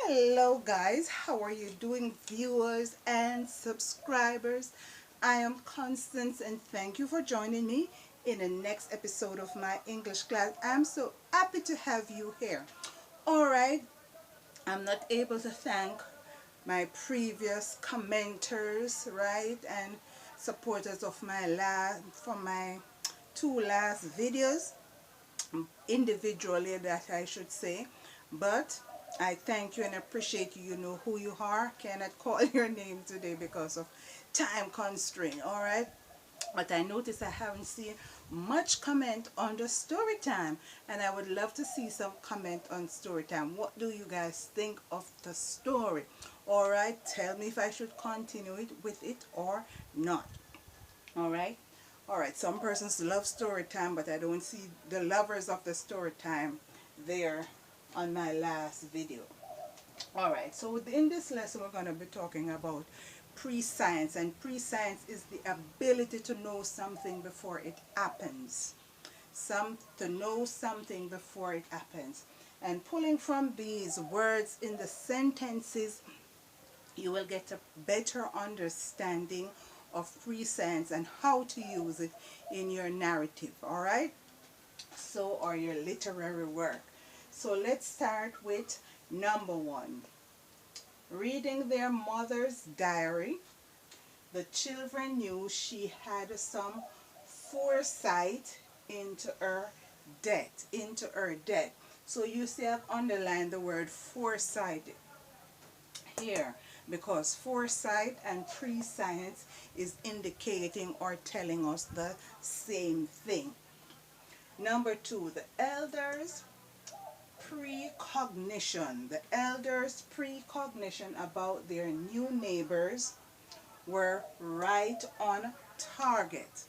Hello guys, how are you doing, viewers and subscribers? I am Constance and thank you for joining me in the next episode of my English class. I'm so happy to have you here. Alright, I'm not able to thank my previous commenters, right, and supporters of my two last videos individually, that I should say, but I thank you and appreciate you. You know who you are. Cannot call your name today because of time constraint. All right. But I noticed I haven't seen much comment on the story time, and I would love to see some comment on story time. What do you guys think of the story? All right, tell me if I should continue it with it or not. All right. All right. Some persons love story time, but I don't see the lovers of the story time there on my last video. All right. So in this lesson, we're going to be talking about prescience, and prescience is the ability to know something before it happens. To know something before it happens. And pulling from these words in the sentences, you will get a better understanding of prescience and how to use it in your narrative, all right? So, or your literary work. So let's start with number one. Reading their mother's diary, the children knew she had some foresight into her death. So you see I've underlined the word foresight here, because foresight and prescience is indicating or telling us the same thing. Number two, the elders' precognition. The elders' precognition about their new neighbors were right on target.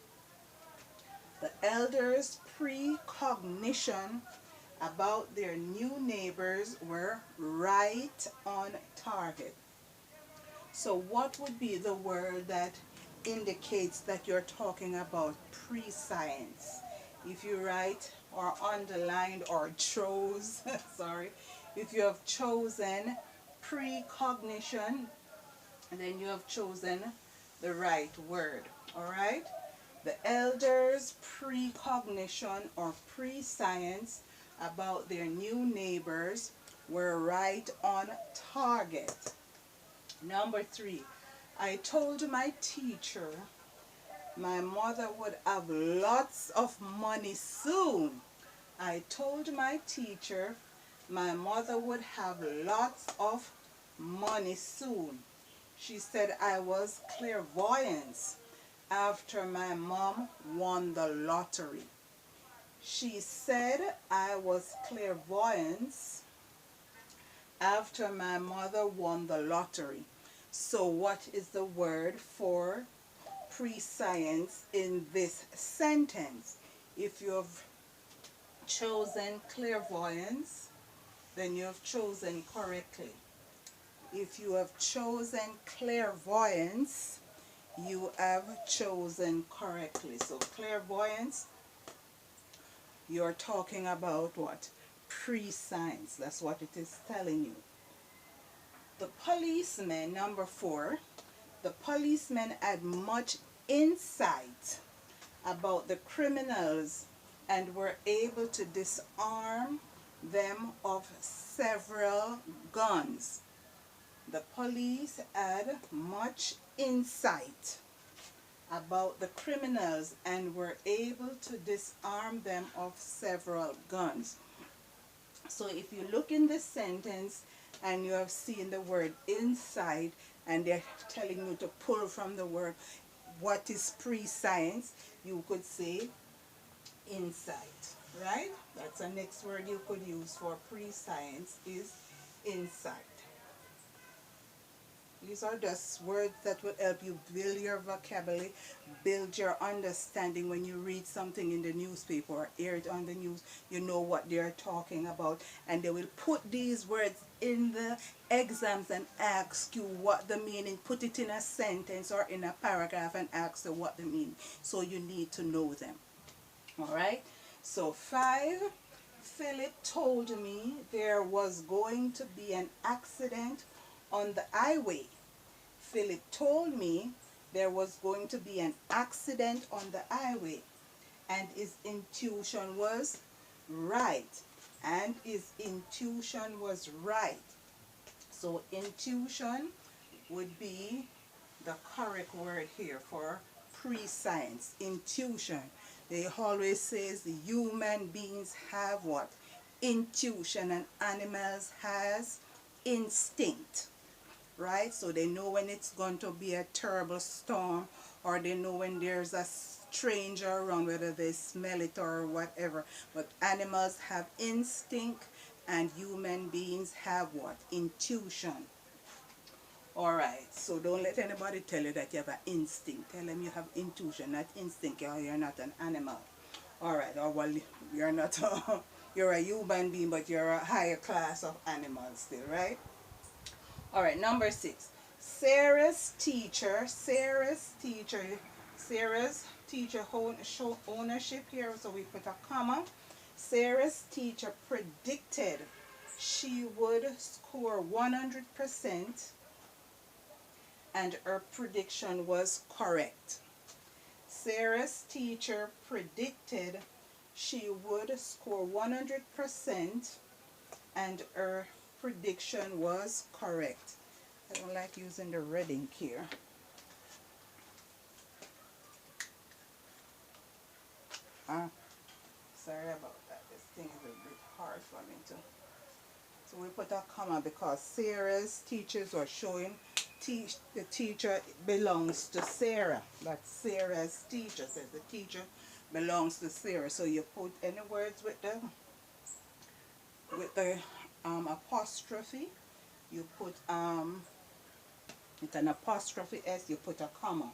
The elders' precognition about their new neighbors were right on target. So what would be the word that indicates that you're talking about prescience? If you write or underlined or chose, sorry, if you have chosen precognition, then you have chosen the right word, all right? The elders' precognition or prescience about their new neighbors were right on target. Number three, I told my teacher my mother would have lots of money soon. I told my teacher my mother would have lots of money soon. She said I was clairvoyant after my mom won the lottery. She said I was clairvoyant after my mother won the lottery. So what is the word for prescience in this sentence? If you have chosen clairvoyance, then you have chosen correctly. If you have chosen clairvoyance, you have chosen correctly. So clairvoyance, you're talking about what? Prescience. That's what it is telling you. The policeman, number four, the policemen had much insight about the criminals and were able to disarm them of several guns. The police had much insight about the criminals and were able to disarm them of several guns. So if you look in this sentence and you have seen the word insight, and they're telling you to pull from the word what is prescience, you could say insight, right? That's the next word you could use for prescience, is insight. These are just words that will help you build your vocabulary, build your understanding. When you read something in the newspaper or hear it on the news, you know what they're talking about. And they will put these words in the exams and ask you what the meaning, put it in a sentence or in a paragraph and ask you what the meaning. So you need to know them. All right? So 5, Philip told me there was going to be an accident on the highway. Philip told me there was going to be an accident on the highway. And his intuition was right. And his intuition was right. So intuition would be the correct word here for prescience. Intuition. They always says the human beings have what? Intuition, and animals has instinct. Right? So they know when it's going to be a terrible storm, or they know when there's a stranger around, whether they smell it or whatever. But animals have instinct, and human beings have what? Intuition. Alright, so don't let anybody tell you that you have an instinct. Tell them you have intuition, not instinct, or you're not an animal. Alright, or well, you're not you're a human being, but you're a higher class of animals still, right? Alright, number 6. Sarah's teacher ownership here, so we put a comma. Sarah's teacher predicted she would score 100%, and her prediction was correct. Sarah's teacher predicted she would score 100%, and her prediction was correct. I don't like using the red ink here. Sorry about that. This thing is a bit hard for me to. So we put a comma because Sarah's teachers are showing the teacher belongs to Sarah. That's Sarah's teacher. Says the teacher belongs to Sarah. So you put any words with the apostrophe. You put with an apostrophe S. You put a comma.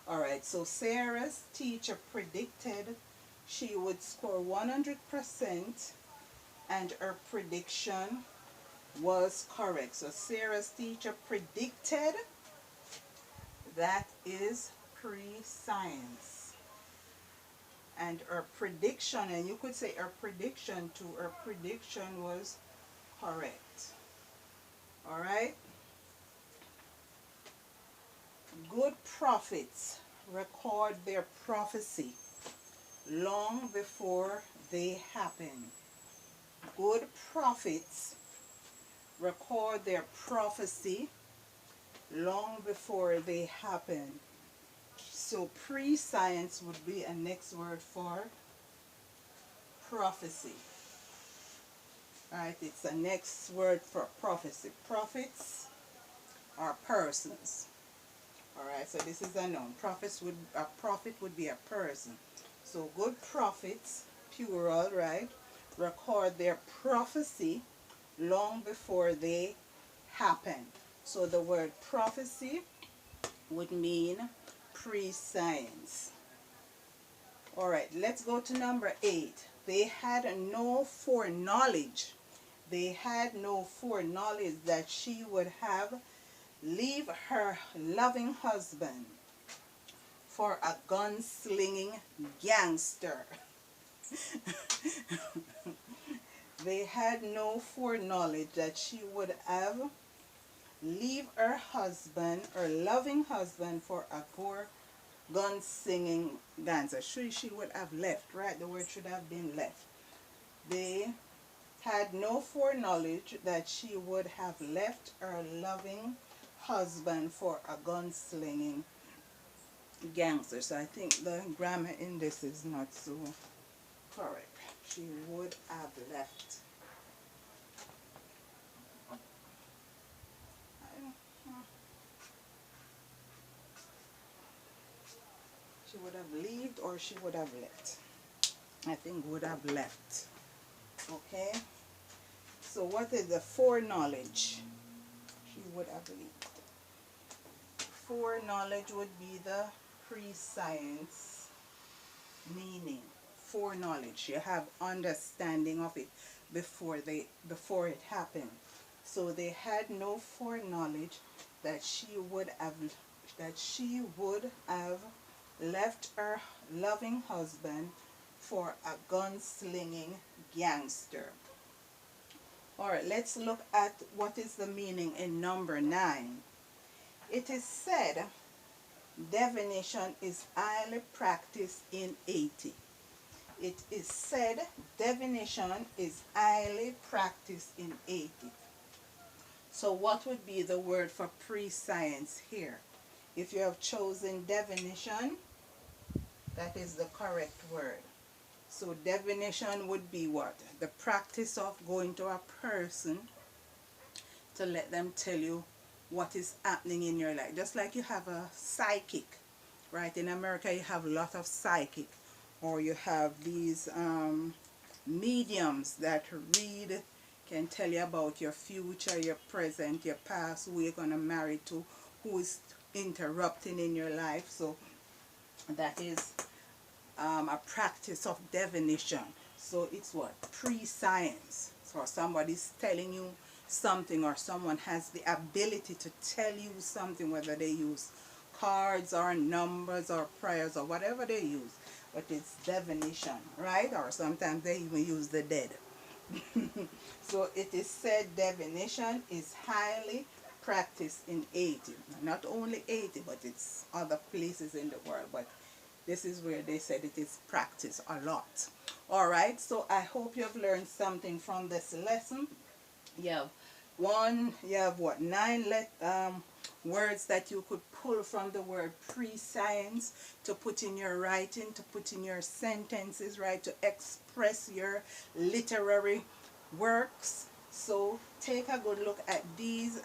All right. So Sarah's teacher predicted she would score 100%, and her prediction was correct. So Sarah's teacher predicted, that is prescience. And her prediction, and you could say her prediction too, her prediction was correct. Alright? Good prophets record their prophecy long before they happen. Good prophets record their prophecy long before they happen. So prescience would be a next word for prophecy. Alright, it's a next word for prophecy. Prophets are persons. Alright, so this is a noun. A prophet would be a person. So good prophets, plural, right, record their prophecy long before they happen. So the word prophecy would mean prescience. Alright, let's go to number 8. They had no foreknowledge. They had no foreknowledge that she would leave her loving husband for a gunslinging gangster. They had no foreknowledge that she would leave her husband, her loving husband, for a gun-singing dancer. She would have left, right? The word should have been left. They had no foreknowledge that she would have left her loving husband for a gun-slinging gangster. So I think the grammar in this is not so correct. She would have left. She would have lived, or she would have left. I think would have left. Okay. So what is the foreknowledge? She would have lived. Foreknowledge would be the prescience meaning. Foreknowledge. You have understanding of it before it happened. So they had no foreknowledge that she would have left her loving husband for a gunslinging gangster. Alright, let's look at what is the meaning in number 9. It is said divination is highly practiced in Haiti. It is said divination is highly practiced in Haiti. So what would be the word for prescience here? If you have chosen divination, that is the correct word. So divination would be what? The practice of going to a person to let them tell you what is happening in your life. Just like you have a psychic, right? In America you have a lot of psychic, or you have these mediums that read, can tell you about your future, your present, your past, who you're going to marry to, who is interrupting in your life. So that is a practice of divination. So it's what? Prescience. So somebody's telling you something, or someone has the ability to tell you something, whether they use cards or numbers or prayers or whatever they use. But it's divination, right? Or sometimes they even use the dead. So it is said divination is highly practiced in Haiti. Not only Haiti, but it's other places in the world. But this is where they said it is practiced a lot. Alright, so I hope you have learned something from this lesson. You have what, 9 words that you could pull from the word prescience to put in your writing, to put in your sentences, right, to express your literary works. So take a good look at these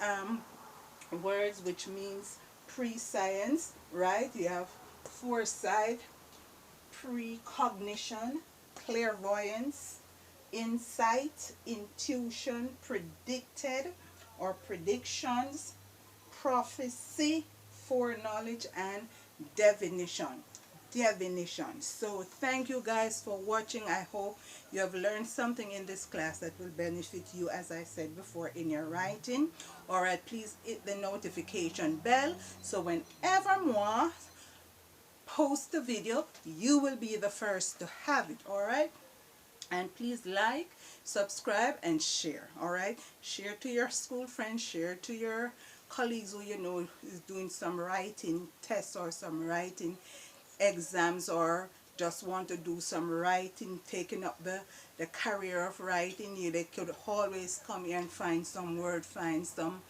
words, which means prescience, right? You have foresight, precognition, clairvoyance, insight, intuition, predicted or predictions, prophecy, foreknowledge, and divination. So thank you guys for watching. I hope you have learned something in this class that will benefit you, as I said before, in your writing. Alright, please hit the notification bell so whenever more post a video, you will be the first to have it. Alright, and please like, subscribe, and share. Alright, share to your school friends, share to your colleagues who you know is doing some writing tests or some writing exams, or just want to do some writing, taking up the career of writing. They could always come here and find some word, find some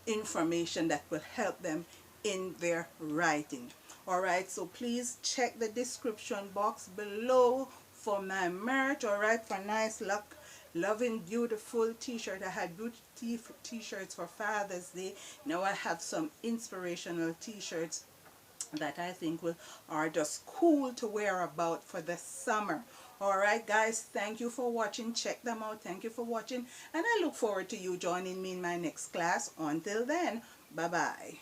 information that will help them in their writing. Alright, so please check the description box below for my merch. Alright, for nice luck loving beautiful t-shirt. I had beautiful t-shirts for Father's Day. Now I have some inspirational t-shirts that I think are just cool to wear about for the summer. Alright guys, thank you for watching. Check them out. Thank you for watching, and I look forward to you joining me in my next class. Until then, bye bye.